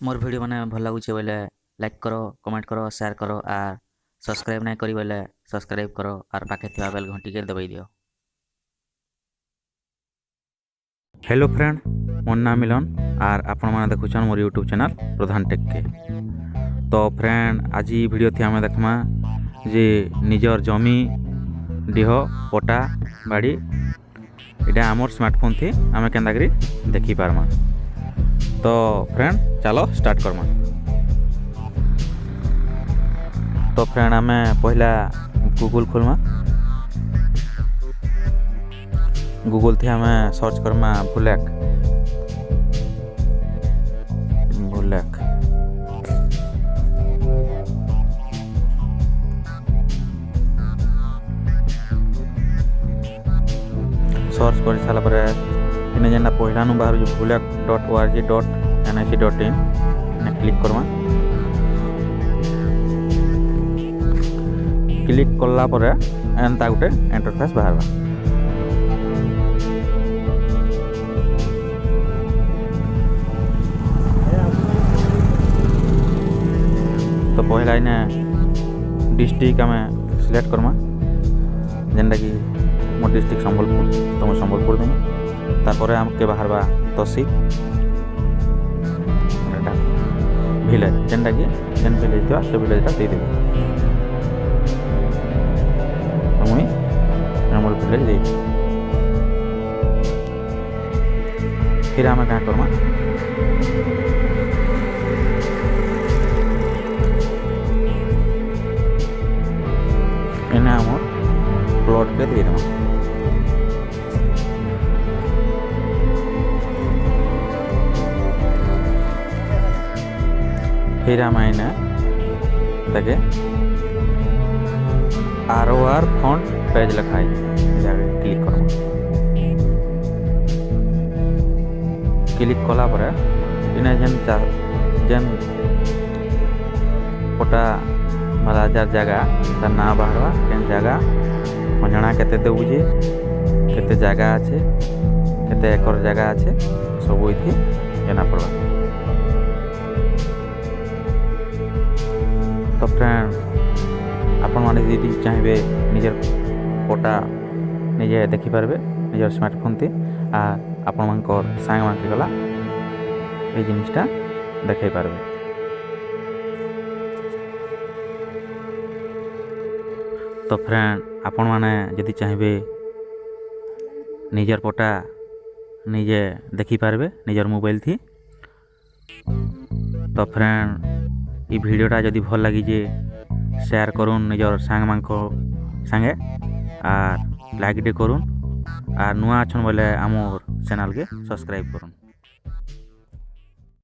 मोर video मैंने भल लगुच बोले लाइक करो, कमेंट करो, शेयर करो और सब्सक्राइब नहीं करी बोले सब्सक्राइब करो और पाखे थिया बेल घंटी के दबाई दियो। हेलो फ्रेंड, मोर नाम मिलन और आपण मैंने देखुन मोर यूट्यूब चैनल प्रधान टेक के। तो फ्रेंड आज वीडियो थी आम देखमा जे निजर जमी डीह पटा बाड़ी इटा आमर स्मार्टफोन थी आम के देखी पारमा। तो फ्रेंड चलो स्टार्ट करमा। तो फ्रेंड आम पहला गूगल खोलमा। गूगल थी हमें सर्च करमा बुलेक बुलेक। सर्च कर सारा पर इन्हें जेना पहला नु बाहर जो bullock.org.nic.in क्लिक करमा। क्लिक कला पर एंता गोटे इंटरफेस बाहर। तो पहला इने डिस्ट्रिक्ट आम सिलेक्ट करमा जेनटा कि मोर डिस्ट्रिक्ट संबलपुर। तो मैं संबलपुर देमी तापर आमके बाहर तहसील विलेज जेनटा कि जेन विलेज था से विलेजटा देदेवी। तो मुई मोर विलेज दे फिर आम क्या करमा इन्हें आम प्लॉट पे दे देमा। फिर आम इन्हें देखे ROR फंड पेज लिखाई क्लिक करमा। क्लिक कला पर इन्हें जेन पटा मला जार जगह तार ना बाहरवा केन जगह खंजना केते देबुजे केते जगह अच्छे केते एकर जगह अच्छे सब इथि जना पड़वा। तो फ्रेंड आपण माने यदि चाहिए निजर पटा निजे देखि पारबे निजर स्मार्टफोन थी आ आपण मानकर सांग मानके गला ए जिनिसटा देखाई पारबे। तो फ्रेंड आपण माने यदि चाहिए निजर पटा निजे देखी पारबे निजर मोबाइल थी। तो फ्रेंड ये वीडियोटा जदि भल लगी जे शेयर करूँ निजर सांग मानको संगे और लाइक डे करूँ और नुआ अच्छन बोले आमोर चैनल के सब्सक्राइब करूँ।